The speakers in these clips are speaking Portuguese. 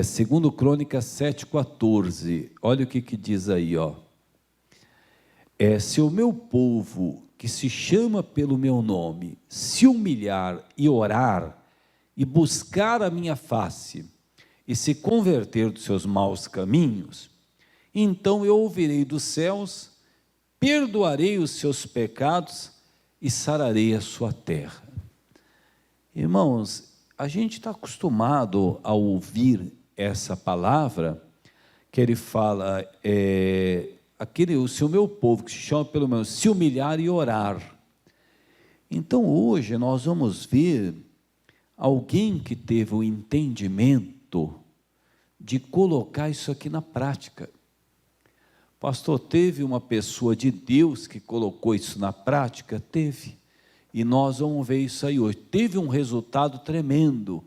Segundo Crônicas 7,14, olha o que diz aí, ó. Se o meu povo, que se chama pelo meu nome, se humilhar e orar, e buscar a minha face, e se converter dos seus maus caminhos, então eu ouvirei dos céus, perdoarei os seus pecados, e sararei a sua terra. Irmãos, a gente está acostumado a ouvir essa palavra, que ele fala, se o meu povo, que se chama pelo menos, se humilhar e orar. Então hoje nós vamos ver alguém que teve o entendimento de colocar isso aqui na prática. Pastor, teve uma pessoa de Deus que colocou isso na prática? Teve. E nós vamos ver isso aí hoje. Teve um resultado tremendo,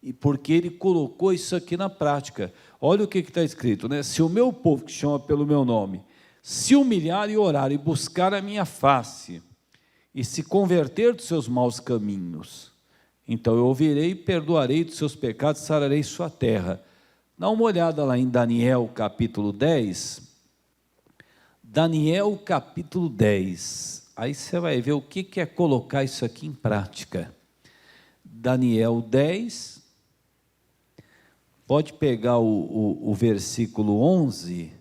e porque ele colocou isso aqui na prática. Olha o que está escrito, né? Se o meu povo, que chama pelo meu nome, se humilhar e orar e buscar a minha face, e se converter dos seus maus caminhos, então eu ouvirei e perdoarei dos seus pecados, sararei sua terra. Dá uma olhada lá em Daniel capítulo 10. Daniel capítulo 10. Aí você vai ver o que é colocar isso aqui em prática. Daniel 10. Pode pegar o versículo 11,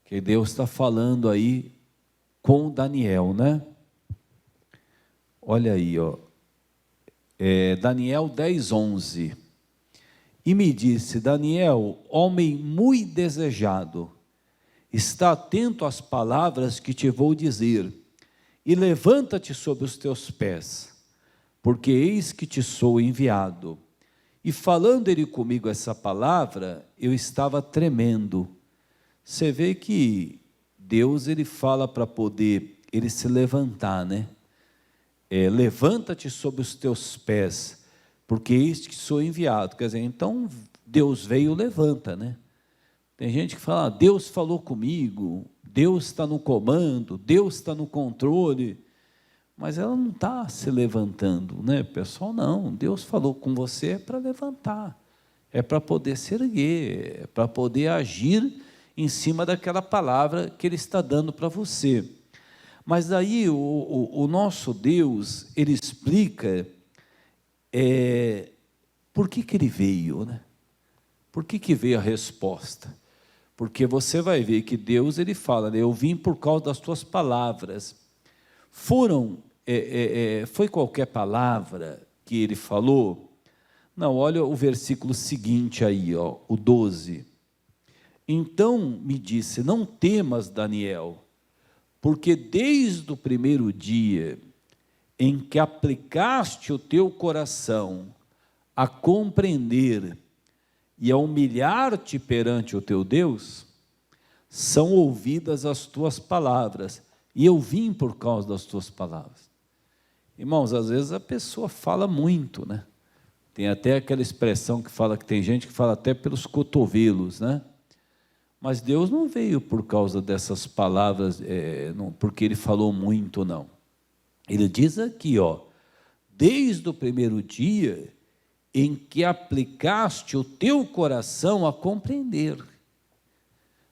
que Deus está falando aí com Daniel, né? Olha aí, ó. Daniel 10, 11. E me disse: Daniel, homem muito desejado, está atento às palavras que te vou dizer, e levanta-te sobre os teus pés, porque eis que te sou enviado. E falando ele comigo essa palavra, eu estava tremendo. Você vê que Deus, ele fala para poder ele se levantar, né? Levanta-te sobre os teus pés, porque eis que sou enviado. Quer dizer, então Deus veio, levanta, né? Tem gente que fala, Deus falou comigo, Deus está no comando, Deus está no controle, mas ela não está se levantando, né, pessoal? Não, Deus falou com você é para levantar, é para poder se erguer, é para poder agir em cima daquela palavra que Ele está dando para você. Mas aí o nosso Deus, Ele explica por que Ele veio, né? Por que veio a resposta? Porque você vai ver que Deus, Ele fala, né? Eu vim por causa das tuas palavras. Foi qualquer palavra que Ele falou? Não, olha o versículo seguinte aí, ó, o 12. Então me disse, não temas, Daniel, porque desde o primeiro dia em que aplicaste o teu coração a compreender e a humilhar-te perante o teu Deus, são ouvidas as tuas palavras, e eu vim por causa das tuas palavras. Irmãos, às vezes a pessoa fala muito, né? Tem até aquela expressão que fala, que tem gente que fala até pelos cotovelos, né? Mas Deus não veio por causa dessas palavras, não, porque Ele falou muito, não. Ele diz aqui, ó, desde o primeiro dia em que aplicaste o teu coração a compreender.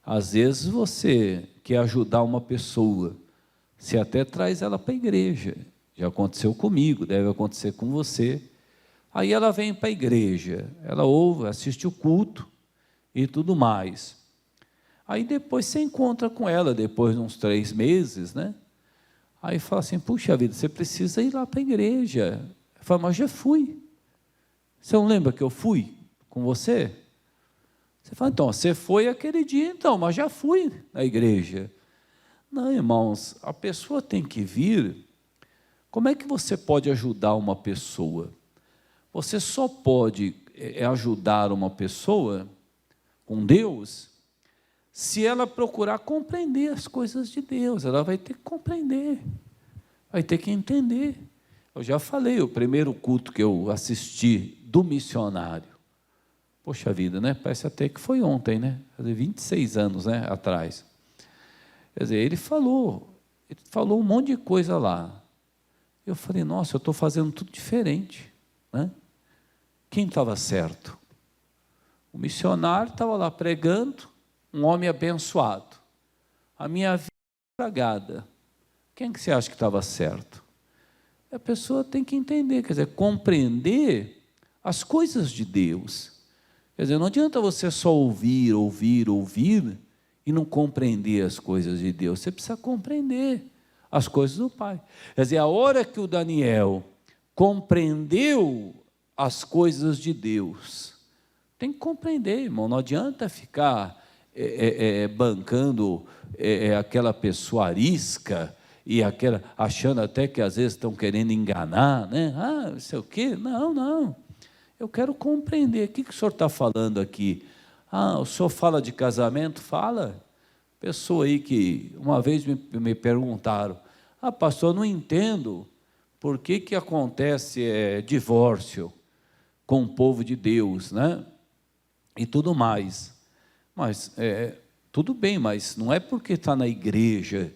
Às vezes você quer ajudar uma pessoa, você até traz ela para a igreja, já aconteceu comigo, deve acontecer com você. Aí ela vem para a igreja, ela ouve, assiste o culto e tudo mais. Aí depois você encontra com ela, depois de uns 3 meses, né? Aí fala assim, puxa vida, você precisa ir lá para a igreja. Eu falo, mas já fui. Você não lembra que eu fui com você? Você fala, então, você foi aquele dia, então, mas já fui na igreja. Não, irmãos, a pessoa tem que vir. Como é que você pode ajudar uma pessoa? Você só pode ajudar uma pessoa com Deus se ela procurar compreender as coisas de Deus. Ela vai ter que compreender, vai ter que entender. Eu já falei, o primeiro culto que eu assisti do missionário, poxa vida, né? Parece até que foi ontem, né? 26 anos, né, atrás. Quer dizer, ele falou um monte de coisa lá. Eu falei, nossa, eu estou fazendo tudo diferente, né? Quem estava certo? O missionário estava lá pregando, um homem abençoado. A minha vida estragada. Quem que você acha que estava certo? A pessoa tem que entender, quer dizer, compreender as coisas de Deus. Quer dizer, não adianta você só ouvir e não compreender as coisas de Deus. Você precisa compreender as coisas do Pai. Quer dizer, a hora que o Daniel compreendeu as coisas de Deus, tem que compreender, irmão, não adianta ficar bancando aquela pessoa arisca e achando até que às vezes estão querendo enganar, né? Não sei o quê. Não. Eu quero compreender. O que o senhor está falando aqui? O senhor fala de casamento? Fala. Pessoa aí que uma vez me perguntaram, pastor, não entendo por que acontece divórcio com o povo de Deus, né? E tudo mais. Mas, tudo bem, mas não é porque está na igreja.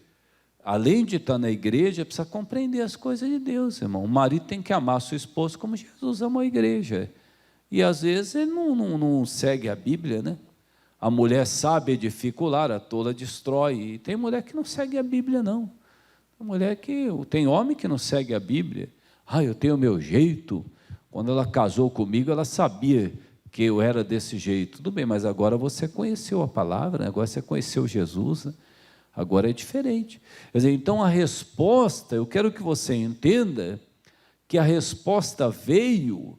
Além de estar na igreja, precisa compreender as coisas de Deus, irmão. O marido tem que amar a sua esposa como Jesus amou a igreja. E, às vezes, ele não segue a Bíblia, né? A mulher sabe edifica o lar, a tola destrói. E tem mulher que não segue a Bíblia, não. Tem homem que não segue a Bíblia. Eu tenho o meu jeito. Quando ela casou comigo, ela sabia que eu era desse jeito. Tudo bem, mas agora você conheceu a palavra, né? Agora você conheceu Jesus, né? Agora é diferente. Quer dizer, então a resposta, eu quero que você entenda que a resposta veio,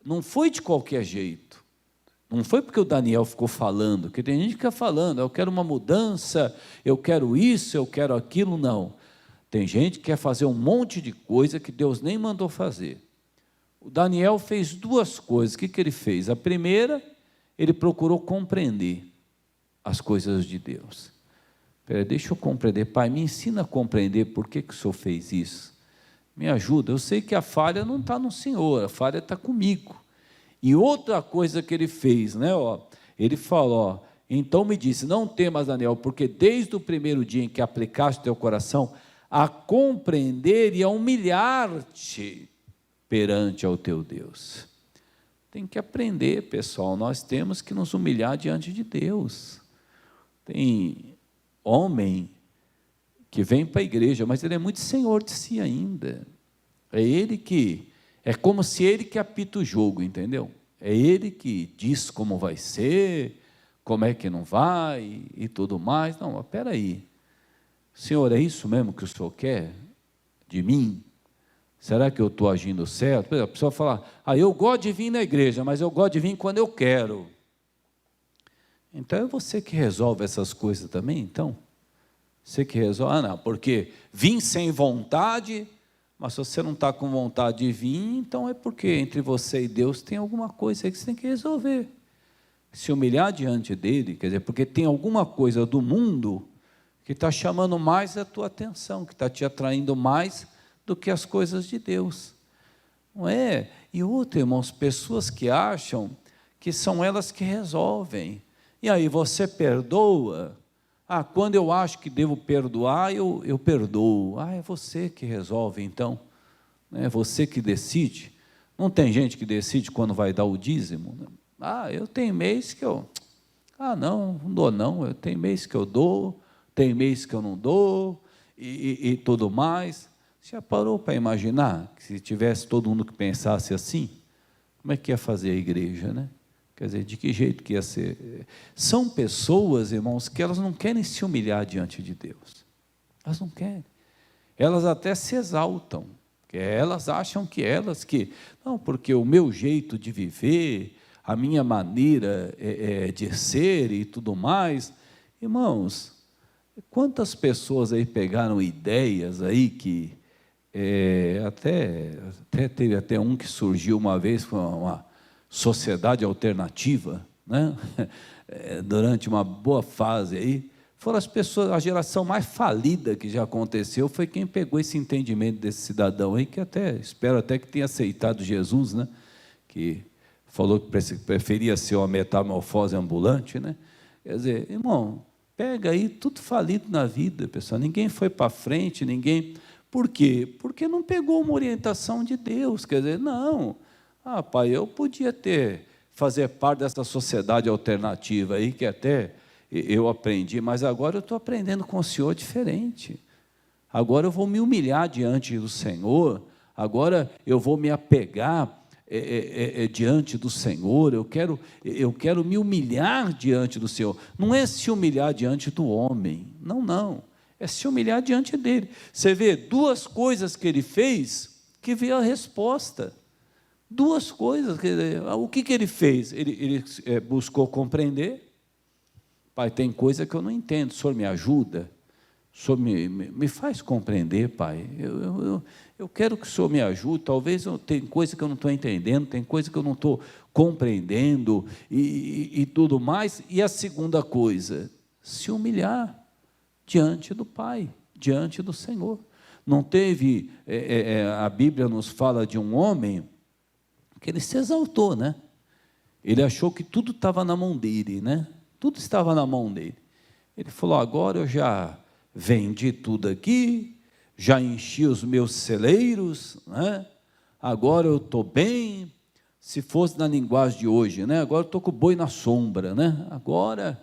não foi de qualquer jeito. Não foi porque o Daniel ficou falando, que tem gente que fica falando, eu quero uma mudança, eu quero isso, eu quero aquilo, não. Tem gente que quer fazer um monte de coisa que Deus nem mandou fazer. O Daniel fez duas coisas. O que ele fez? A primeira, ele procurou compreender as coisas de Deus. Deixa eu compreender. Pai, me ensina a compreender por que o Senhor fez isso. Me ajuda. Eu sei que a falha não está no Senhor, a falha está comigo. E outra coisa que ele fez, né? Ele falou, então me disse, não temas, Daniel, porque desde o primeiro dia em que aplicaste o teu coração a compreender e a humilhar-te perante ao teu Deus. Tem que aprender, pessoal, nós temos que nos humilhar diante de Deus. Tem homem que vem para a igreja, mas ele é muito senhor de si ainda. É como se ele que apita o jogo, entendeu? É ele que diz como vai ser, como é que não vai e tudo mais. Não, mas espera aí. Senhor, é isso mesmo que o Senhor quer de mim? Será que eu estou agindo certo? Por exemplo, a pessoa fala, eu gosto de vir na igreja, mas eu gosto de vir quando eu quero. Então é você que resolve essas coisas também, então? Você que resolve? Não, porque vim sem vontade, mas se você não está com vontade de vir, então é porque entre você e Deus tem alguma coisa aí que você tem que resolver. Se humilhar diante dele, quer dizer, porque tem alguma coisa do mundo que está chamando mais a tua atenção, que está te atraindo mais do que as coisas de Deus. Não é? E outra, irmãos, pessoas que acham que são elas que resolvem. E aí você perdoa. Quando eu acho que devo perdoar, eu perdoo. É você que resolve, então. É você que decide. Não tem gente que decide quando vai dar o dízimo. Eu tenho mês que eu... não dou não. Eu tenho mês que eu dou, tem mês que eu não dou, e tudo mais. Você já parou para imaginar que se tivesse todo mundo que pensasse assim, como é que ia fazer a igreja, né? Quer dizer, de que jeito que ia ser? São pessoas, irmãos, que elas não querem se humilhar diante de Deus. Elas não querem. Elas até se exaltam. Elas acham que não, porque o meu jeito de viver, a minha maneira de ser e tudo mais. Irmãos, quantas pessoas aí pegaram ideias aí que até teve até um que surgiu uma vez, foi uma sociedade alternativa, né? Durante uma boa fase aí, foram as pessoas, a geração mais falida que já aconteceu, foi quem pegou esse entendimento desse cidadão aí, que espero até que tenha aceitado Jesus, né? Que falou que preferia ser uma metamorfose ambulante, né? Quer dizer, irmão, pega aí tudo falido na vida, pessoal, ninguém foi para frente, ninguém... Por quê? Porque não pegou uma orientação de Deus, quer dizer, não... pai, eu podia ter fazer parte dessa sociedade alternativa aí, que até eu aprendi, mas agora eu estou aprendendo com o Senhor diferente. Agora eu vou me humilhar diante do Senhor, agora eu vou me apegar diante do Senhor, eu quero me humilhar diante do Senhor. Não é se humilhar diante do homem, não, é se humilhar diante dele. Você vê duas coisas que ele fez, que veio a resposta. Duas coisas, o que ele fez? Ele buscou compreender. Pai, tem coisa que eu não entendo, o Senhor me ajuda, o Senhor me faz compreender, Pai, eu quero que o Senhor me ajude, talvez tem coisa que eu não estou entendendo, tem coisa que eu não estou compreendendo, e tudo mais. E a segunda coisa, se humilhar diante do Pai, diante do Senhor. Não teve, a Bíblia nos fala de um homem, que ele se exaltou, né? Ele achou que tudo estava na mão dele, né? Tudo estava na mão dele. Ele falou, agora eu já vendi tudo aqui, já enchi os meus celeiros, né? Agora eu estou bem, se fosse na linguagem de hoje, né? Agora eu estou com o boi na sombra, né? Agora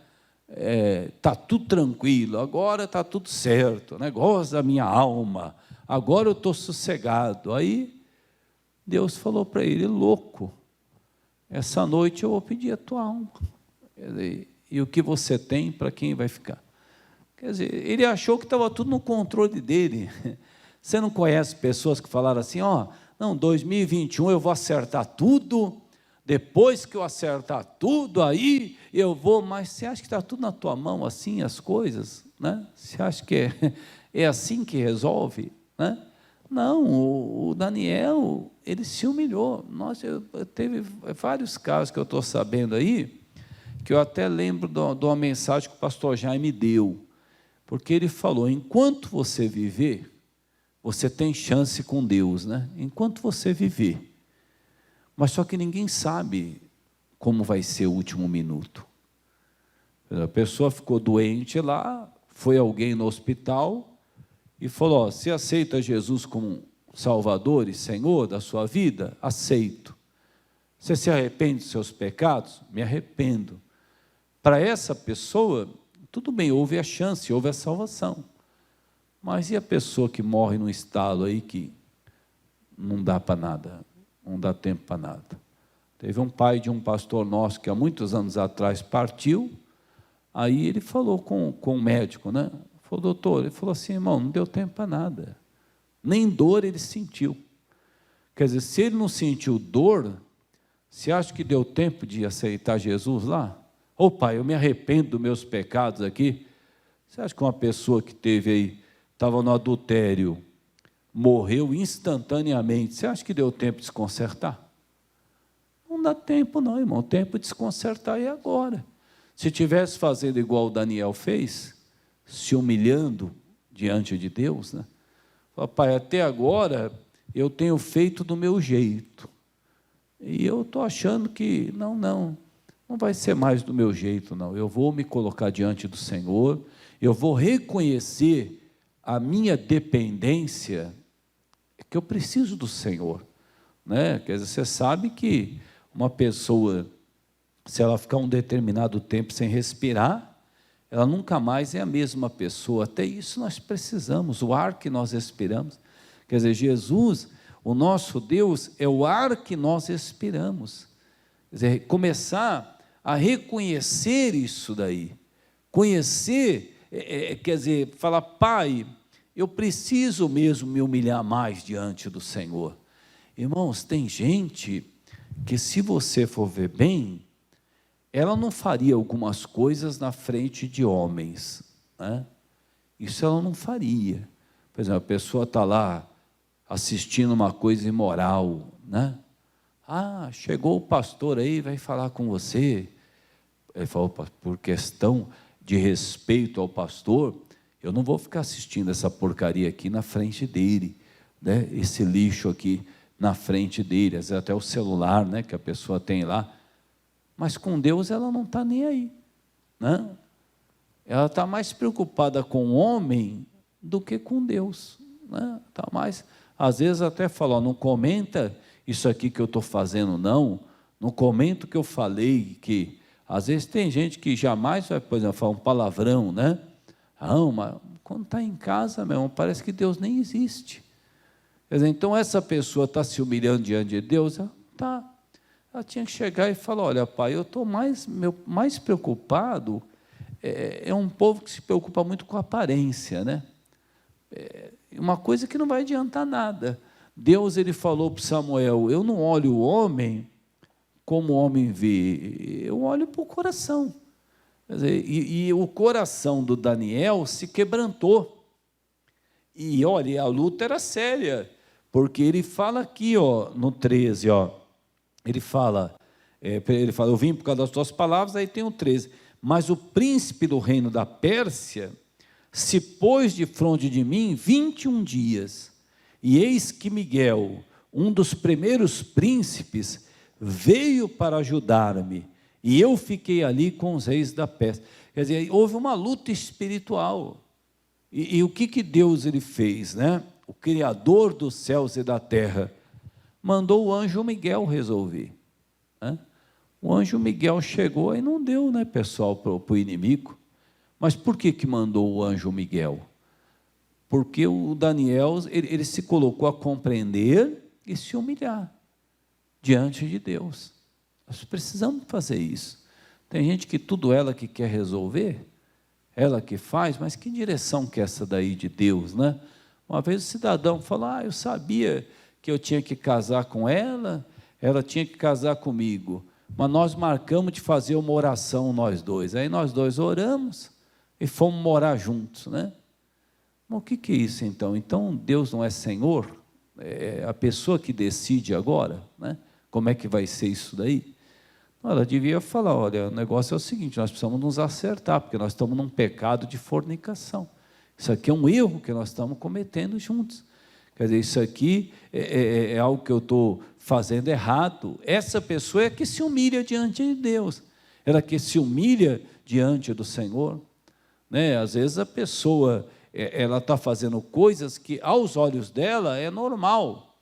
está tudo tranquilo, agora está tudo certo, negócio da minha alma, agora eu estou sossegado. Aí Deus falou para ele, louco, essa noite eu vou pedir a tua alma. E o que você tem, para quem vai ficar? Quer dizer, ele achou que estava tudo no controle dele. Você não conhece pessoas que falaram assim, não, 2021 eu vou acertar tudo, depois que eu acertar tudo, aí eu vou, mas você acha que está tudo na tua mão assim, as coisas? Né? Você acha que é assim que resolve? Né? Não, o Daniel, ele se humilhou. Nossa, teve vários casos que eu estou sabendo aí, que eu até lembro de uma mensagem que o pastor Jaime deu, porque ele falou, enquanto você viver, você tem chance com Deus, né? Enquanto você viver, mas só que ninguém sabe como vai ser o último minuto. A pessoa ficou doente lá, foi alguém no hospital e falou, você aceita Jesus como Salvador e Senhor da sua vida? Aceito. Você se arrepende dos seus pecados? Me arrependo. Para essa pessoa, tudo bem, houve a chance, houve a salvação. Mas e a pessoa que morre num estado aí que não dá para nada, não dá tempo para nada? Teve um pai de um pastor nosso que há muitos anos atrás partiu, aí ele falou com o médico, né? Falou, doutor, ele falou assim, irmão, não deu tempo para nada. Nem dor ele sentiu. Quer dizer, se ele não sentiu dor, você acha que deu tempo de aceitar Jesus lá? Ô pai, eu me arrependo dos meus pecados aqui. Você acha que uma pessoa que teve aí, estava no adultério, morreu instantaneamente, você acha que deu tempo de se consertar? Não dá tempo não, irmão, o tempo de se consertar é agora. Se tivesse fazendo igual o Daniel fez, se humilhando diante de Deus, né? Fala, pai, até agora eu tenho feito do meu jeito, e eu estou achando que, não vai ser mais do meu jeito, não. Eu vou me colocar diante do Senhor, eu vou reconhecer a minha dependência, que eu preciso do Senhor, né? Quer dizer, você sabe que uma pessoa, se ela ficar um determinado tempo sem respirar, ela nunca mais é a mesma pessoa. Até isso nós precisamos, o ar que nós respiramos. Quer dizer, Jesus, o nosso Deus, é o ar que nós respiramos. Quer dizer, começar a reconhecer isso daí, conhecer, quer dizer, falar, pai, eu preciso mesmo me humilhar mais diante do Senhor. Irmãos, tem gente que, se você for ver bem, ela não faria algumas coisas na frente de homens, né? Isso ela não faria. Por exemplo, a pessoa está lá assistindo uma coisa imoral, né? Chegou o pastor aí, vai falar com você. Ele falou, por questão de respeito ao pastor, eu não vou ficar assistindo essa porcaria aqui na frente dele, né? Esse lixo aqui na frente dele, às vezes até o celular, né, que a pessoa tem lá. Mas com Deus ela não está nem aí, né? Ela está mais preocupada com o homem do que com Deus, né? Tá mais, às vezes até fala, não comenta isso aqui que eu estou fazendo, não Não comento que eu falei que, às vezes tem gente que jamais vai, por exemplo, falar um palavrão, né? Não, mas quando está em casa, meu irmão, parece que Deus nem existe. Quer dizer, então essa pessoa está se humilhando diante de Deus, ela tinha que chegar e falar, olha, pai, eu estou mais preocupado, é um povo que se preocupa muito com a aparência, né? Uma coisa que não vai adiantar nada. Deus, ele falou para Samuel, eu não olho o homem como o homem vê, eu olho para o coração. Quer dizer, e o coração do Daniel se quebrantou. E olha, a luta era séria, porque ele fala aqui, no 13, ele fala, eu vim por causa das tuas palavras, aí tem o 13. Mas o príncipe do reino da Pérsia se pôs de fronte de mim 21 dias. E eis que Miguel, um dos primeiros príncipes, veio para ajudar-me. E eu fiquei ali com os reis da Pérsia. Quer dizer, houve uma luta espiritual. E o que Deus ele fez, né? O Criador dos céus e da terra mandou o anjo Miguel resolver, né? O anjo Miguel chegou e não deu, né, pessoal, para o inimigo. Mas por que mandou o anjo Miguel? Porque o Daniel, ele se colocou a compreender e se humilhar diante de Deus. Nós precisamos fazer isso. Tem gente que tudo ela que quer resolver, ela que faz, mas que direção que é essa daí de Deus, né? Uma vez o cidadão falou, eu sabia que eu tinha que casar com ela tinha que casar comigo, mas nós marcamos de fazer uma oração nós dois. Aí nós dois oramos e fomos morar juntos, né? Mas o que é isso então? Então Deus não é Senhor? É a pessoa que decide agora, né? Como é que vai ser isso daí? Ela devia falar, olha, o negócio é o seguinte, nós precisamos nos acertar, porque nós estamos num pecado de fornicação. Isso aqui é um erro que nós estamos cometendo juntos. Quer dizer, isso aqui é algo que eu estou fazendo errado. Essa pessoa é que se humilha diante de Deus. Ela que se humilha diante do Senhor, né? Às vezes a pessoa, ela está fazendo coisas que aos olhos dela é normal,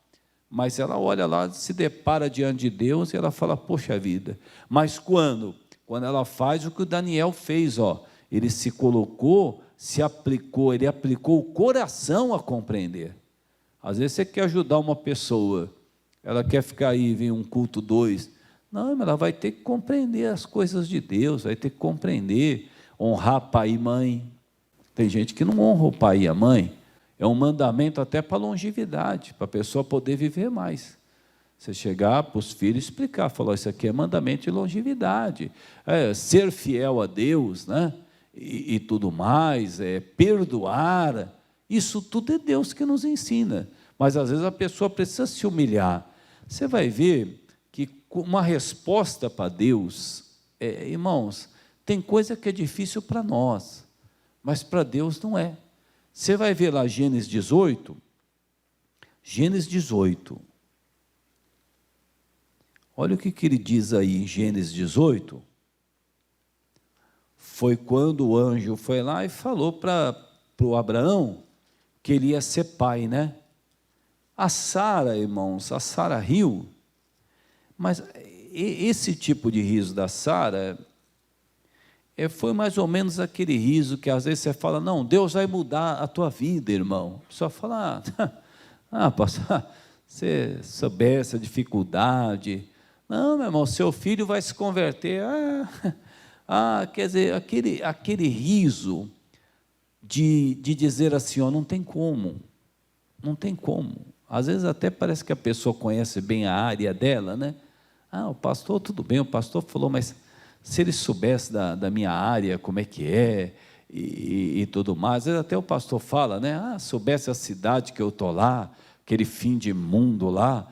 mas ela olha lá, se depara diante de Deus e ela fala, poxa vida. Mas quando ela faz o que o Daniel fez, ele se colocou, se aplicou, ele aplicou o coração a compreender. Às vezes você quer ajudar uma pessoa, ela quer ficar aí, vem um culto 2, não, mas ela vai ter que compreender as coisas de Deus, vai ter que compreender, honrar pai e mãe. Tem gente que não honra o pai e a mãe, é um mandamento até para longevidade, para a pessoa poder viver mais. Você chegar para os filhos e explicar, falar, isso aqui é mandamento de longevidade, ser fiel a Deus, né? E tudo mais, perdoar, isso tudo é Deus que nos ensina, mas às vezes a pessoa precisa se humilhar. Você vai ver que uma resposta para Deus, irmãos, tem coisa que é difícil para nós, mas para Deus não é. Você vai ver lá Gênesis 18, olha o que ele diz aí em Gênesis 18, foi quando o anjo foi lá e falou para o Abraão que ele ia ser pai, né? A Sara, irmãos, a Sara riu, mas esse tipo de riso da Sara foi mais ou menos aquele riso que às vezes você fala, não, Deus vai mudar a tua vida, irmão. Só fala, pastor, você soubesse a dificuldade. Não, meu irmão, seu filho vai se converter. Quer dizer, aquele riso de dizer assim, não tem como. Às vezes até parece que a pessoa conhece bem a área dela, né? O pastor, tudo bem, o pastor falou, mas se ele soubesse da minha área, como é que é, e tudo mais, às vezes até o pastor fala, né? Soubesse a cidade que eu estou lá, aquele fim de mundo lá,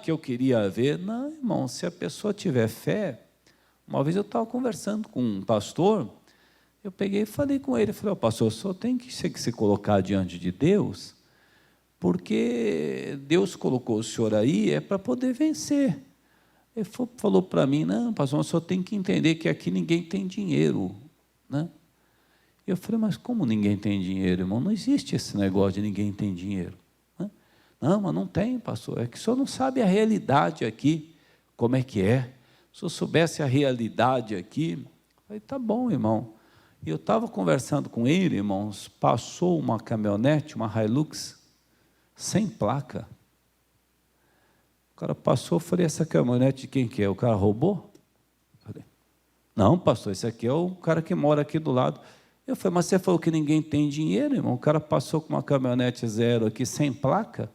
que eu queria ver. Não, irmão, se a pessoa tiver fé, uma vez eu estava conversando com um pastor, eu peguei e falei com ele, falei, pastor, o senhor tem que se colocar diante de Deus, porque Deus colocou o senhor aí, para poder vencer. Ele falou para mim, não, pastor, só tem que entender que aqui ninguém tem dinheiro, né? Eu falei, mas como ninguém tem dinheiro, irmão? Não existe esse negócio de ninguém tem dinheiro, né? Não, mas não tem, pastor, é que o senhor não sabe a realidade aqui. como é que é. Se eu soubesse a realidade aqui, eu falei, tá bom, irmão. E eu estava conversando com ele, irmãos, passou uma caminhonete, uma Hilux, sem placa. O cara passou, eu falei, essa caminhonete de quem que é? O cara roubou? Eu falei, não, pastor, esse aqui é o cara que mora aqui do lado. Eu falei, mas você falou que ninguém tem dinheiro, irmão? O cara passou com uma caminhonete zero aqui, sem placa?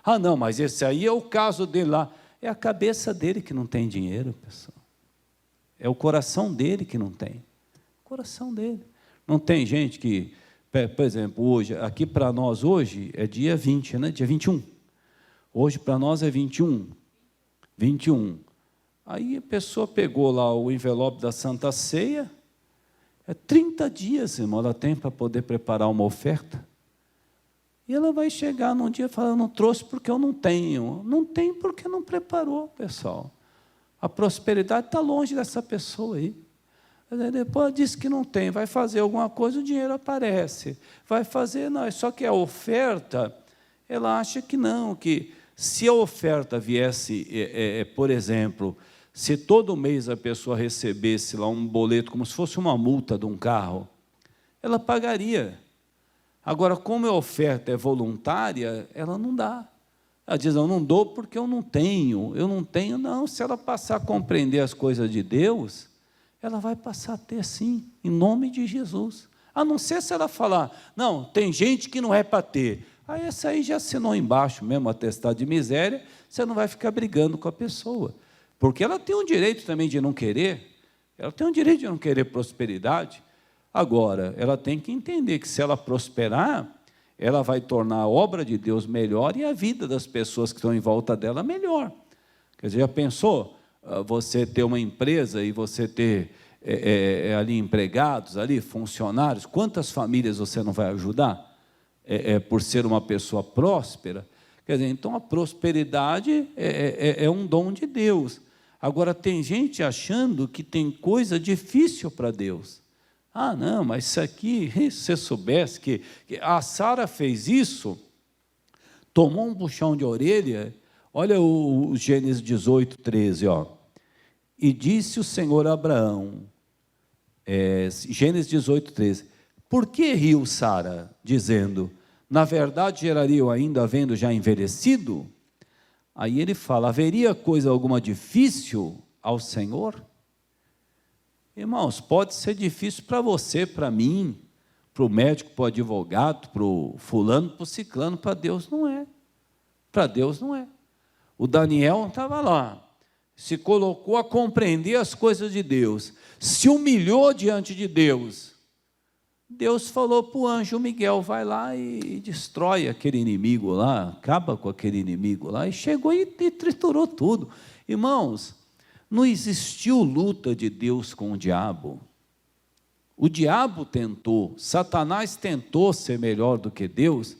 Ah, não, mas esse aí é o caso dele lá. É a cabeça dele que não tem dinheiro, pessoal. É o coração dele que não tem. O coração dele. Não tem gente que, por exemplo, hoje, aqui para nós hoje é dia 20, né? Dia 21. Hoje para nós é 21. 21. Aí a pessoa pegou lá o envelope da Santa Ceia, 30 dias, irmão, ela tem para poder preparar uma oferta. E ela vai chegar num dia e falar, eu não trouxe porque eu não tenho. Não tem porque não preparou, pessoal. A prosperidade está longe dessa pessoa aí. Depois diz que não tem, vai fazer alguma coisa, o dinheiro aparece. Vai fazer, não, só que a oferta, ela acha que não, que se a oferta viesse, por exemplo, se todo mês a pessoa recebesse lá um boleto, como se fosse uma multa de um carro, ela pagaria. Agora, como a oferta é voluntária, ela não dá. Ela diz, eu não dou porque eu não tenho. Não, se ela passar a compreender as coisas de Deus, ela vai passar a ter sim, em nome de Jesus. A não ser se ela falar, não, tem gente que não é para ter. Aí essa aí já assinou embaixo mesmo, atestado de miséria, você não vai ficar brigando com a pessoa. Porque ela tem o direito também de não querer, ela tem o direito de não querer prosperidade. Agora, ela tem que entender que se ela prosperar, ela vai tornar a obra de Deus melhor e a vida das pessoas que estão em volta dela melhor. Quer dizer, já pensou você ter uma empresa e você ter ali empregados, ali funcionários, quantas famílias você não vai ajudar por ser uma pessoa próspera? Quer dizer, então a prosperidade é um dom de Deus. Agora, tem gente achando que tem coisa difícil para Deus. Ah, não, mas isso aqui, se você soubesse que a Sara fez isso, tomou um puxão de orelha, olha o Gênesis 18, 13, ó. E disse o Senhor a Abraão, Gênesis 18, 13, por que riu Sara, dizendo, na verdade geraria eu ainda, havendo já envelhecido? Aí ele fala, haveria coisa alguma difícil ao Senhor? Irmãos, pode ser difícil para você, para mim, para o médico, para o advogado, para o fulano, para o ciclano, para Deus não é. Para Deus não é. O Daniel estava lá, se colocou a compreender as coisas de Deus, se humilhou diante de Deus. Deus falou para o anjo Miguel, vai lá e destrói aquele inimigo lá, acaba com aquele inimigo lá, e chegou e triturou tudo. Irmãos, não existiu luta de Deus com o diabo. O diabo tentou, Satanás tentou ser melhor do que Deus.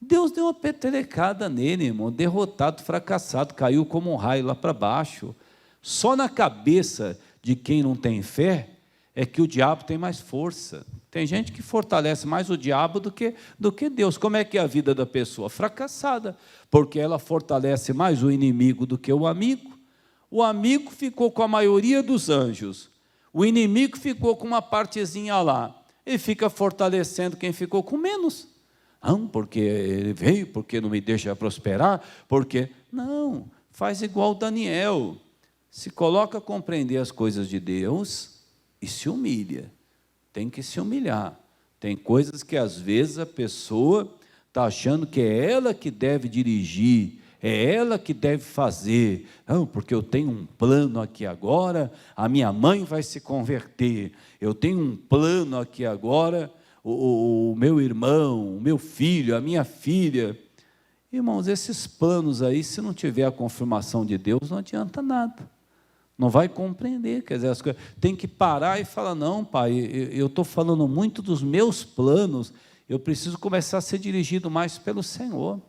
Deus deu uma petrecada nele, irmão, derrotado, fracassado, caiu como um raio lá para baixo. Só na cabeça de quem não tem fé é que o diabo tem mais força. Tem gente que fortalece mais o diabo do que Deus. Como é que é a vida da pessoa? Fracassada, porque ela fortalece mais o inimigo do que o amigo. O amigo ficou com a maioria dos anjos, o inimigo ficou com uma partezinha lá, ele fica fortalecendo quem ficou com menos. Não, porque ele veio, porque não me deixa prosperar, porque... Não, faz igual Daniel, se coloca a compreender as coisas de Deus e se humilha, tem que se humilhar. Tem coisas que às vezes a pessoa está achando que é ela que deve dirigir, é ela que deve fazer. Não, porque eu tenho um plano aqui agora, a minha mãe vai se converter, eu tenho um plano aqui agora, o meu irmão, o meu filho, a minha filha. Irmãos, esses planos aí, se não tiver a confirmação de Deus, não adianta nada. Não vai compreender, quer dizer, as coisas. Tem que parar e falar, não, pai, eu estou falando muito dos meus planos, eu preciso começar a ser dirigido mais pelo Senhor.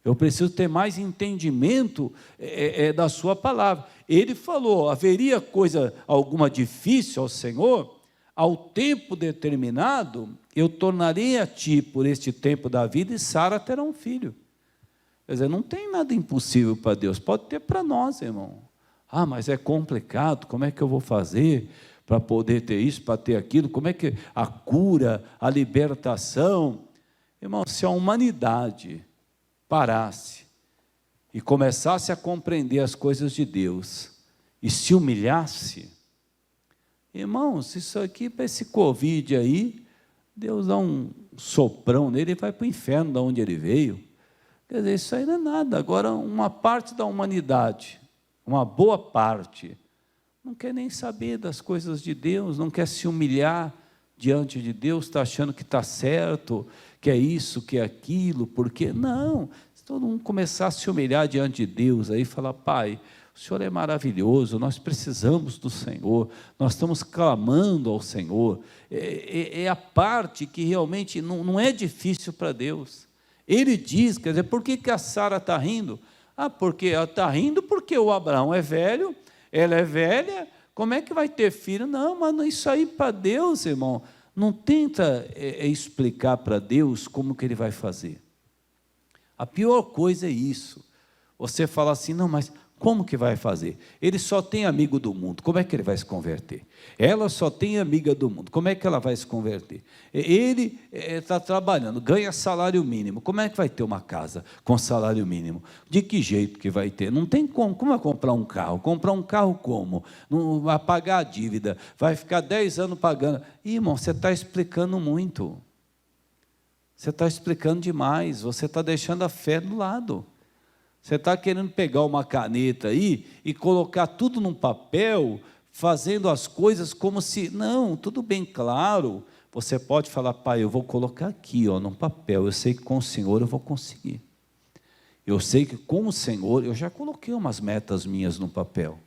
Eu preciso ter mais entendimento da sua palavra. Ele falou, haveria coisa alguma difícil ao Senhor? Ao tempo determinado, eu tornarei a ti por este tempo da vida e Sara terá um filho. Quer dizer, não tem nada impossível para Deus, pode ter para nós, irmão. Ah, mas é complicado, como é que eu vou fazer para poder ter isso, para ter aquilo? Como é que a cura, a libertação? Irmão, se a humanidade parasse e começasse a compreender as coisas de Deus e se humilhasse, irmãos, isso aqui, para esse Covid aí, Deus dá um soprão nele e vai para o inferno de onde ele veio. Quer dizer, isso aí não é nada. Agora, uma parte da humanidade, uma boa parte, não quer nem saber das coisas de Deus, não quer se humilhar diante de Deus, está achando que está certo, que é isso, que é aquilo, porque não. Se todo mundo começar a se humilhar diante de Deus, aí falar: Pai, o Senhor é maravilhoso, nós precisamos do Senhor, nós estamos clamando ao Senhor, é a parte que realmente não é difícil para Deus. Ele diz, quer dizer, por que a Sara está rindo? Ah, porque ela está rindo porque o Abraão é velho, ela é velha, como é que vai ter filho? Não, mas isso aí para Deus, irmão, não tenta explicar para Deus como que Ele vai fazer. A pior coisa é isso, você fala assim: não, mas como que vai fazer? Ele só tem amigo do mundo, como é que ele vai se converter? Ela só tem amiga do mundo, como é que ela vai se converter? Ele está trabalhando, ganha salário mínimo, como é que vai ter uma casa com salário mínimo? De que jeito que vai ter? Não tem como vai comprar um carro? Comprar um carro como? Não vai pagar a dívida, vai ficar 10 anos pagando. Ih, irmão, você está explicando muito, você está explicando demais, você está deixando a fé do lado. Você está querendo pegar uma caneta aí e colocar tudo num papel, fazendo as coisas como se... Não, tudo bem claro. Você pode falar: Pai, eu vou colocar aqui, num papel. Eu sei que com o Senhor eu vou conseguir. Eu sei que com o Senhor, eu já coloquei umas metas minhas no papel.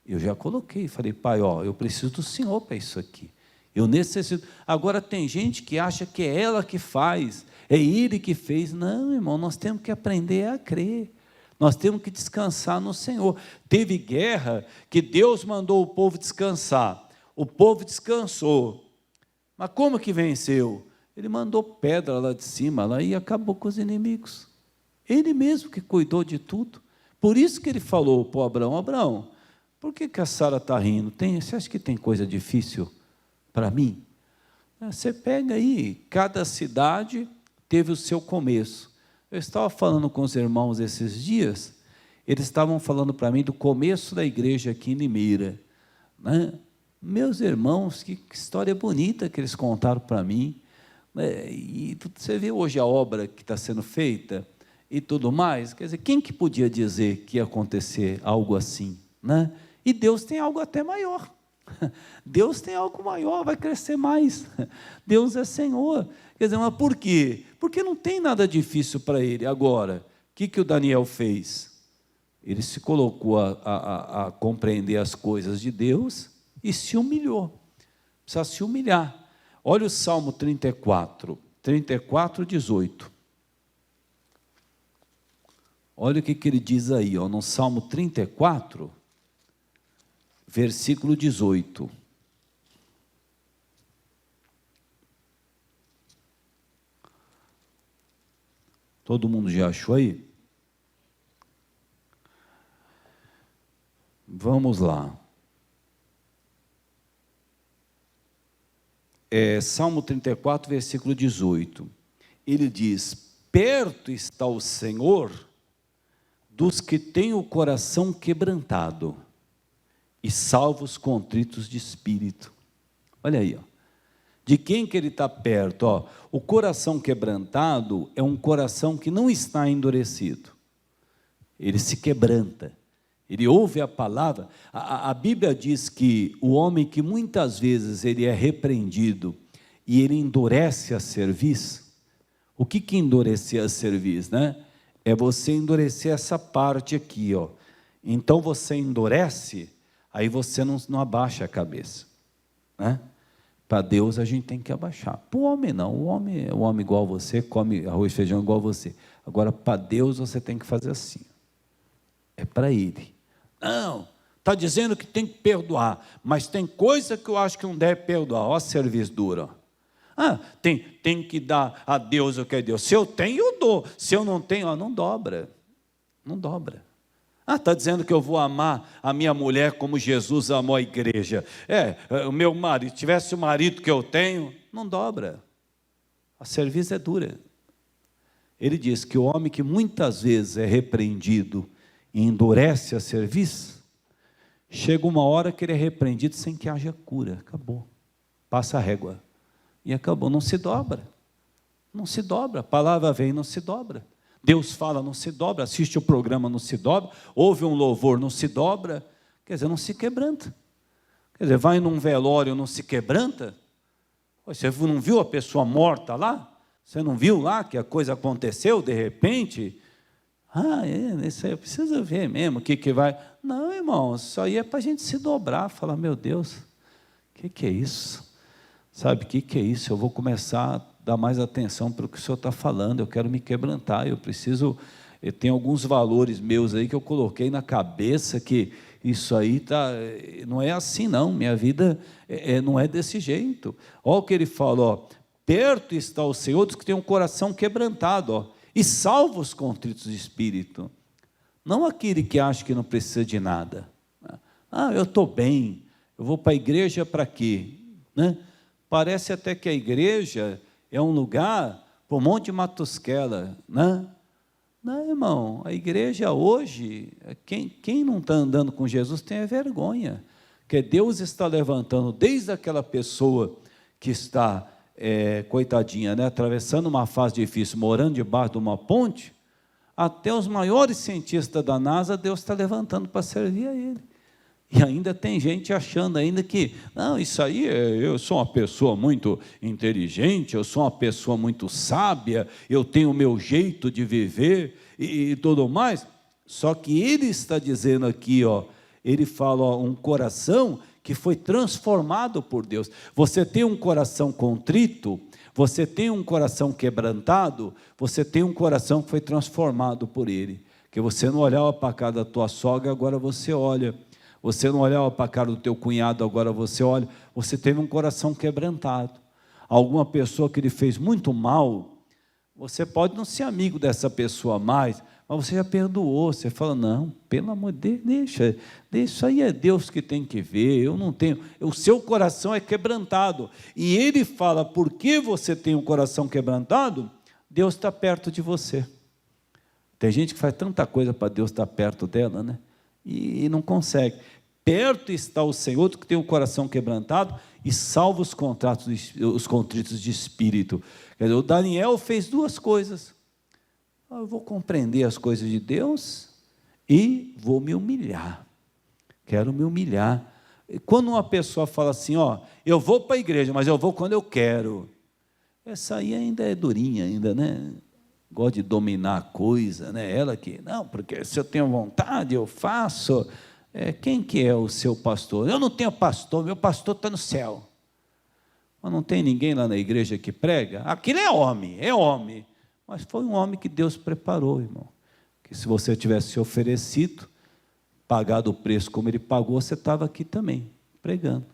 Eu já coloquei, falei: Pai, eu preciso do Senhor para isso aqui. Eu necessito. Agora tem gente que acha que é ela que faz, é Ele que fez. Não, irmão, nós temos que aprender a crer. Nós temos que descansar no Senhor. Teve guerra que Deus mandou o povo descansar. O povo descansou. Mas como que venceu? Ele mandou pedra lá de cima lá, e acabou com os inimigos. Ele mesmo que cuidou de tudo. Por isso que ele falou para o Abraão: Abraão, por que a Sara está rindo? Você acha que tem coisa difícil para mim? Você pega aí, cada cidade teve o seu começo. Eu estava falando com os irmãos esses dias, eles estavam falando para mim do começo da igreja aqui em Limeira, né? Meus irmãos, que história bonita que eles contaram para mim, né? E você vê hoje a obra que está sendo feita e tudo mais, quer dizer, quem que podia dizer que ia acontecer algo assim, né? E Deus tem algo até maior. Deus tem algo maior, vai crescer mais. Deus é Senhor. Quer dizer, mas por quê? Porque não tem nada difícil para ele. Agora, o que o Daniel fez? Ele se colocou a compreender as coisas de Deus e se humilhou. Precisa se humilhar. Olha o Salmo 34, 18. Olha o que ele diz aí, no Salmo 34, versículo 18. Todo mundo já achou aí? Vamos lá. Salmo 34, versículo 18. Ele diz: perto está o Senhor dos que têm o coração quebrantado e salva os contritos de espírito. Olha aí, de quem que ele está perto? O coração quebrantado é um coração que não está endurecido, ele se quebranta, ele ouve a palavra. A Bíblia diz que o homem que muitas vezes ele é repreendido e ele endurece a cerviz. O que endurecer a cerviz, né? É você endurecer essa parte aqui, Então você endurece, aí você não abaixa a cabeça, né? Para Deus a gente tem que abaixar. Para o homem não, o homem é um homem igual a você, come arroz e feijão igual a você. Agora para Deus você tem que fazer assim, é para Ele. Não, está dizendo que tem que perdoar, mas tem coisa que eu acho que não deve perdoar. Ó, serviço duro. Tem que dar a Deus o que é Deus. Se eu tenho, eu dou. Se eu não tenho, não dobra. Não dobra. Ah, está dizendo que eu vou amar a minha mulher como Jesus amou a igreja. O meu marido, tivesse o marido que eu tenho, não dobra. A cerviz é dura. Ele diz que o homem que muitas vezes é repreendido e endurece a cerviz, chega uma hora que ele é repreendido sem que haja cura. Acabou. Passa a régua. E acabou. Não se dobra. Não se dobra. A palavra vem e não se dobra. Deus fala, não se dobra. Assiste o programa, não se dobra. Ouve um louvor, não se dobra. Quer dizer, não se quebranta. Quer dizer, vai num velório, não se quebranta. Você não viu a pessoa morta lá? Você não viu lá que a coisa aconteceu de repente? Isso aí eu preciso ver mesmo, o que vai... Não, irmão, isso aí é para a gente se dobrar, falar, meu Deus, o que é isso? Sabe, o que é isso? Eu vou começar a dar mais atenção para o que o Senhor está falando, eu quero me quebrantar, eu tenho alguns valores meus aí que eu coloquei na cabeça, que isso aí não é assim não, minha vida não é desse jeito. Olha o que ele fala, ó, perto está o Senhor dos que tem um coração quebrantado, ó, e salva os contritos de espírito. Não aquele que acha que não precisa de nada. Eu estou bem, eu vou para a igreja para quê? Né? Parece até que a igreja é um lugar para um monte de matusquela. Né? Não, irmão, a igreja hoje, quem não está andando com Jesus tem vergonha, que Deus está levantando desde aquela pessoa que está... coitadinha, né? Atravessando uma fase difícil, morando debaixo de uma ponte, até os maiores cientistas da NASA, Deus está levantando para servir a Ele. E ainda tem gente achando ainda que, não, isso aí, eu sou uma pessoa muito inteligente, eu sou uma pessoa muito sábia, eu tenho o meu jeito de viver e tudo mais. Só que Ele está dizendo aqui, ó, Ele fala, ó, um coração que foi transformado por Deus. Você tem um coração contrito, você tem um coração quebrantado, você tem um coração que foi transformado por Ele. Que você não olhava para a cara da tua sogra, agora você olha. Você não olhava para a cara do teu cunhado, agora você olha. Você teve um coração quebrantado. Alguma pessoa que lhe fez muito mal, você pode não ser amigo dessa pessoa mais, mas você já perdoou, você fala, não, pelo amor de Deus, deixa, isso aí é Deus que tem que ver, eu não tenho, o seu coração é quebrantado, e Ele fala, porque você tem um coração quebrantado, Deus está perto de você. Tem gente que faz tanta coisa para Deus estar perto dela, né? E não consegue. Perto está o Senhor que tem o coração quebrantado e salva os contritos de espírito. Quer dizer, o Daniel fez duas coisas. Eu vou compreender as coisas de Deus e vou me humilhar. Quero me humilhar. Quando uma pessoa fala assim, ó, eu vou para a igreja, mas eu vou quando eu quero. Essa aí ainda é durinha, ainda, né? Gosta de dominar a coisa, né? Ela que, não, porque se eu tenho vontade, eu faço. Quem que é o seu pastor? Eu não tenho pastor, meu pastor está no céu. Mas não tem ninguém lá na igreja que prega? Aquilo é homem. Mas foi um homem que Deus preparou, irmão. Que se você tivesse se oferecido, pagado o preço como ele pagou, você estava aqui também, pregando.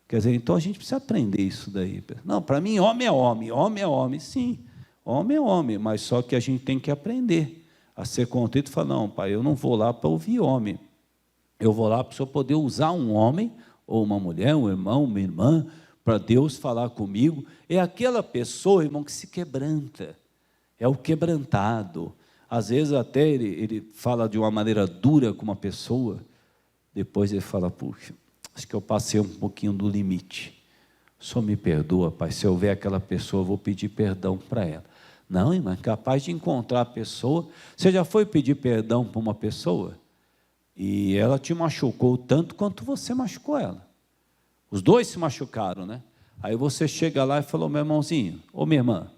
Quer dizer, então a gente precisa aprender isso daí. Não, para mim, homem é homem, sim. Homem é homem, mas só que a gente tem que aprender a ser contrito e falar, não, pai, eu não vou lá para ouvir homem. Eu vou lá para o senhor poder usar um homem, ou uma mulher, um irmão, uma irmã, para Deus falar comigo. É aquela pessoa, irmão, que se quebranta. É o quebrantado. Às vezes até ele fala de uma maneira dura com uma pessoa, depois ele fala, puxa, acho que eu passei um pouquinho do limite. O senhor me perdoa, pai, se eu ver aquela pessoa, eu vou pedir perdão para ela. Não, irmão, é capaz de encontrar a pessoa. Você já foi pedir perdão para uma pessoa? E ela te machucou tanto quanto você machucou ela. Os dois se machucaram, né? Aí você chega lá e fala, meu irmãozinho, ô minha irmã,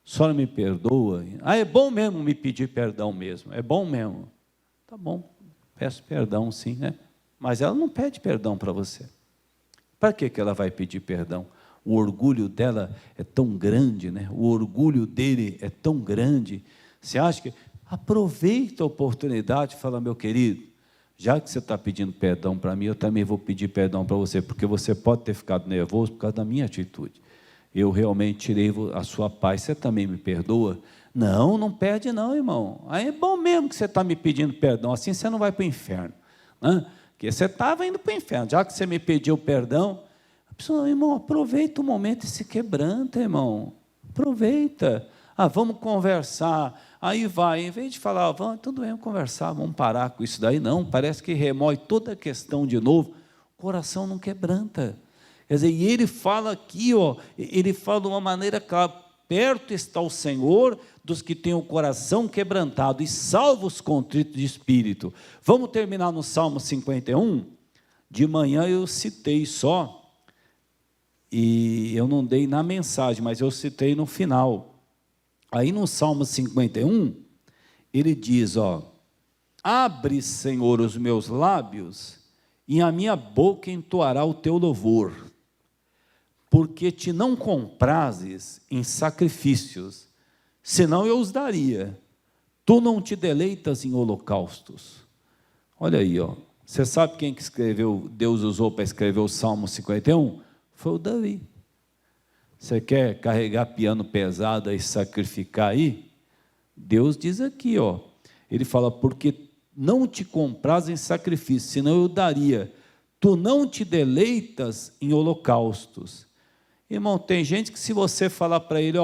a senhora me perdoa? É bom mesmo me pedir perdão mesmo, é bom mesmo. Tá bom, peço perdão sim, né? Mas ela não pede perdão para você. Para que ela vai pedir perdão? O orgulho dela é tão grande, né? O orgulho dele é tão grande. Você acha que... Aproveita a oportunidade e fala, meu querido, já que você está pedindo perdão para mim, eu também vou pedir perdão para você, porque você pode ter ficado nervoso por causa da minha atitude. Eu realmente tirei a sua paz, você também me perdoa? Não, não pede não, irmão. Aí é bom mesmo que você está me pedindo perdão, assim você não vai para o inferno, né? Porque você estava indo para o inferno, já que você me pediu perdão, a pessoa, irmão, aproveita o momento e se quebranta, irmão, aproveita. Vamos conversar, aí vai, em vez de falar, vamos, tudo bem, vamos conversar, vamos parar com isso daí, não, parece que remói toda a questão de novo, o coração não quebranta. Quer dizer, e ele fala aqui, ele fala de uma maneira clara, perto está o Senhor dos que têm o coração quebrantado e salva os contritos de espírito. Vamos terminar no Salmo 51? De manhã eu citei só, e eu não dei na mensagem, mas eu citei no final. Aí no Salmo 51, ele diz, abre, Senhor, os meus lábios, e a minha boca entoará o teu louvor, porque te não comprases em sacrifícios, senão eu os daria. Tu não te deleitas em holocaustos. Olha aí, você sabe quem que escreveu, Deus usou para escrever o Salmo 51? Foi o Davi. Você quer carregar piano pesado e sacrificar aí? Deus diz aqui, ele fala, porque não te compras em sacrifício, senão eu daria. Tu não te deleitas em holocaustos. Irmão, tem gente que se você falar para ele,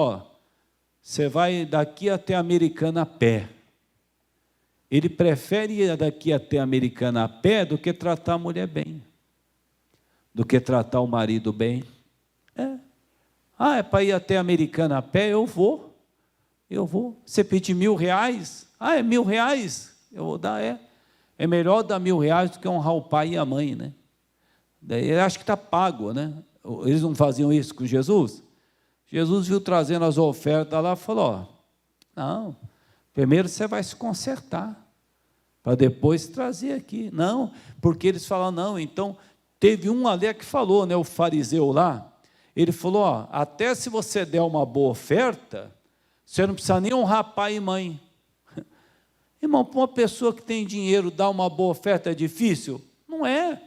você vai daqui até a Americana a pé. Ele prefere ir daqui até a Americana a pé do que tratar a mulher bem, do que tratar o marido bem. É para ir até a Americana a pé? Eu vou. Você pedir R$1.000? É R$1.000? Eu vou dar, É melhor dar R$1.000 do que honrar o pai e a mãe, né? Daí ele acha que está pago, né? Eles não faziam isso com Jesus? Jesus viu trazendo as ofertas lá e falou, não, primeiro você vai se consertar, para depois trazer aqui. Não, porque eles falaram, não, então, teve um ali que falou, né, o fariseu lá, ele falou, até se você der uma boa oferta, você não precisa nem honrar pai e mãe. Irmão, para uma pessoa que tem dinheiro, dar uma boa oferta é difícil? Não é.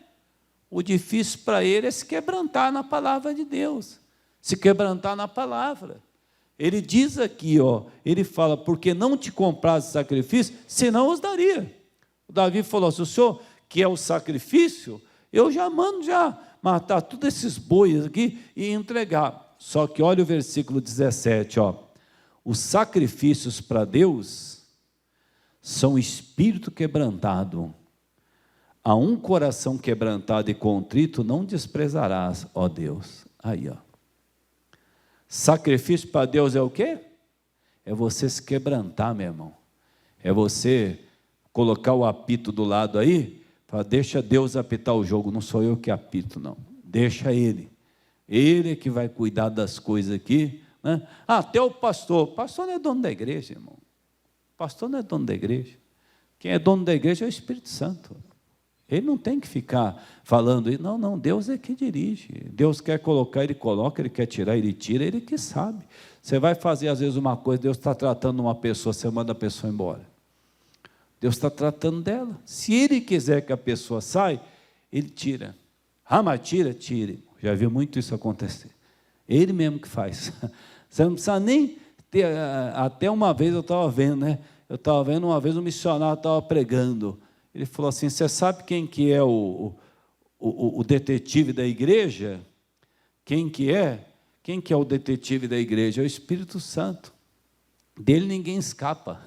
O difícil para ele é se quebrantar na palavra de Deus, se quebrantar na palavra. Ele diz aqui, ele fala, porque não te compraste sacrifício, senão os daria. O Davi falou, se o senhor quer o sacrifício, eu já mando matar todos esses bois aqui e entregar. Só que olha o versículo 17, os sacrifícios para Deus são espírito quebrantado. A um coração quebrantado e contrito não desprezarás, ó Deus. Aí, sacrifício para Deus é o quê? É você se quebrantar, meu irmão. É você colocar o apito do lado aí, falar, deixa Deus apitar o jogo, não sou eu que apito, não. Deixa Ele. Ele é que vai cuidar das coisas aqui, né? Até o pastor não é dono da igreja, irmão. O pastor não é dono da igreja. Quem é dono da igreja é o Espírito Santo. Ele não tem que ficar falando isso. Não, Deus é que dirige. Deus quer colocar, Ele coloca, Ele quer tirar, Ele tira, Ele que sabe. Você vai fazer às vezes uma coisa, Deus está tratando uma pessoa, você manda a pessoa embora. Deus está tratando dela. Se Ele quiser que a pessoa saia, Ele tira. Mas tire. Já viu muito isso acontecer. Ele mesmo que faz. Você não precisa nem ter. Até uma vez eu estava vendo, né? Eu estava vendo uma vez um missionário estava pregando. Ele falou assim, você sabe quem que é o detetive da igreja? Quem que é? Quem que é o detetive da igreja? É o Espírito Santo. Dele ninguém escapa.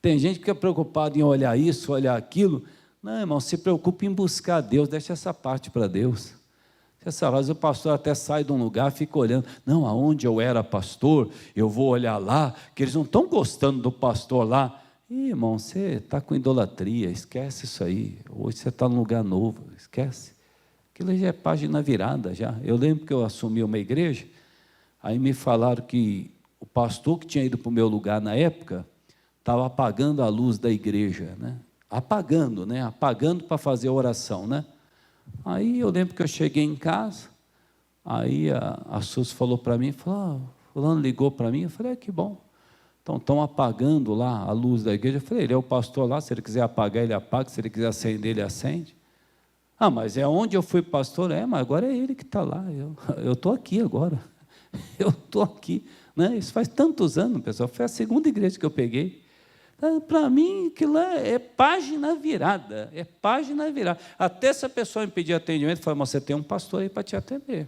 Tem gente que fica preocupada em olhar isso, olhar aquilo. Não, irmão, se preocupe em buscar Deus, deixa essa parte para Deus. Às vezes o pastor até sai de um lugar, fica olhando, não, aonde eu era pastor, eu vou olhar lá, que eles não estão gostando do pastor lá. Irmão, você está com idolatria, esquece isso aí. Hoje você está num lugar novo, esquece. Aquilo já é página virada já. Eu lembro que eu assumi uma igreja, aí me falaram que o pastor que tinha ido para o meu lugar na época, estava apagando a luz da igreja, né? Apagando para fazer a oração, né? Aí eu lembro que eu cheguei em casa, aí a Suzy falou para mim, fulano ligou para mim, eu falei, que bom. Então, estão apagando lá a luz da igreja. Eu falei, ele é o pastor lá, se ele quiser apagar, ele apaga, se ele quiser acender, ele acende. Mas é onde eu fui pastor? Mas agora é ele que está lá, eu estou aqui agora, eu estou aqui. né? Isso faz tantos anos, pessoal, foi a segunda igreja que eu peguei. Para mim, aquilo é página virada, é página virada. Até se a pessoa me pedir atendimento, fala, mas você tem um pastor aí para te atender.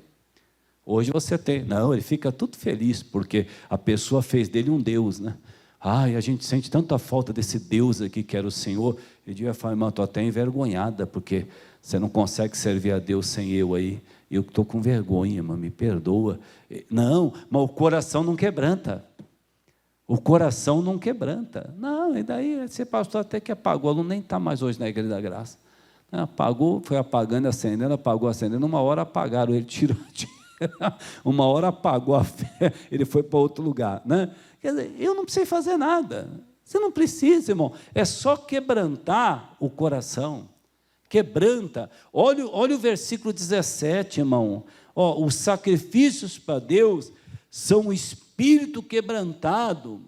Hoje você tem. Não, ele fica tudo feliz, porque a pessoa fez dele um Deus, né? Ai, a gente sente tanta falta desse Deus aqui, que era o Senhor. Ele devia falar, irmão, estou até envergonhada, porque você não consegue servir a Deus sem eu aí. Eu estou com vergonha, irmão, me perdoa. Não, mas o coração não quebranta. O coração não quebranta. Não, e daí esse pastor até que apagou, ele nem está mais hoje na Igreja da Graça. Apagou, foi apagando, acendendo, apagou, acendendo. Uma hora apagaram, ele tirou. Uma hora apagou a fé, ele foi para outro lugar, né? Quer dizer, eu não precisei fazer nada. Você não precisa, irmão. É só quebrantar o coração. Quebranta. Olha o versículo 17, irmão. Os sacrifícios para Deus são o espírito quebrantado.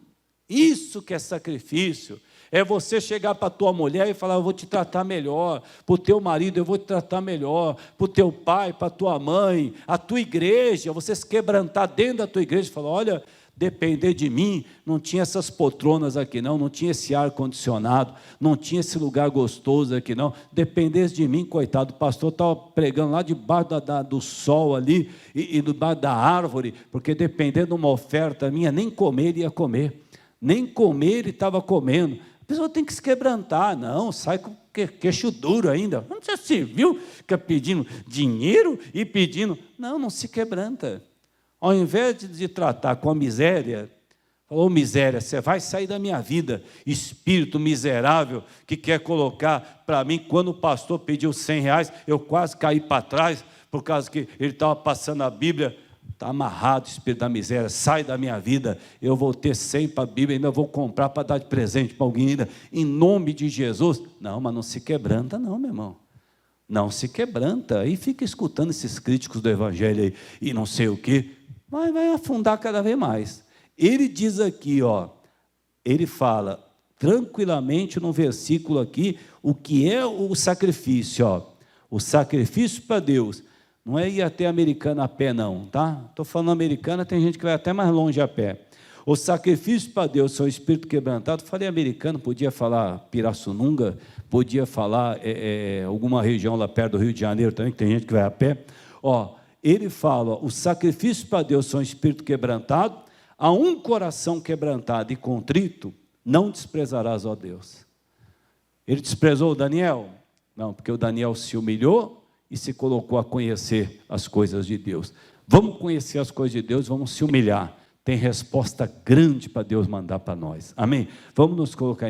Isso que é sacrifício. É você chegar para a tua mulher e falar, eu vou te tratar melhor. Para o teu marido, eu vou te tratar melhor. Para o teu pai, para a tua mãe, a tua igreja. Você se quebrantar dentro da tua igreja e falar, olha, depender de mim, não tinha essas poltronas aqui não tinha esse ar-condicionado, não tinha esse lugar gostoso aqui não, dependesse de mim, coitado, o pastor estava pregando lá debaixo do sol ali, e debaixo da árvore, porque dependendo de uma oferta minha, nem comer ele ia comer, nem comer ele estava comendo. A pessoa tem que se quebrantar, não, sai com queixo duro ainda, não sei se viu, fica pedindo dinheiro e pedindo, não se quebranta. Ao invés de tratar com a miséria, falou, miséria, você vai sair da minha vida, espírito miserável, que quer colocar para mim, quando o pastor pediu R$100, eu quase caí para trás, por causa que ele estava passando a Bíblia, está amarrado o espírito da miséria, sai da minha vida, eu vou ter 100 para a Bíblia, ainda vou comprar para dar de presente para alguém ainda, em nome de Jesus. Não, mas não se quebranta não, meu irmão. Não se quebranta, e fica escutando esses críticos do Evangelho aí, e não sei o quê, vai afundar cada vez mais. Ele diz aqui, ele fala tranquilamente no versículo aqui, o que é o sacrifício, o sacrifício para Deus, não é ir até Americana a pé não, tá? Estou falando Americana, tem gente que vai até mais longe a pé. O sacrifício para Deus são o espírito quebrantado. Falei Americana, podia falar Pirassununga, podia falar alguma região lá perto do Rio de Janeiro também, que tem gente que vai a pé. Ele fala, o sacrifício para Deus são espírito quebrantado, a um coração quebrantado e contrito, não desprezarás, ó Deus. Ele desprezou o Daniel? Não, porque o Daniel se humilhou e se colocou a conhecer as coisas de Deus. Vamos conhecer as coisas de Deus, vamos se humilhar. Tem resposta grande para Deus mandar para nós. Amém? Vamos nos colocar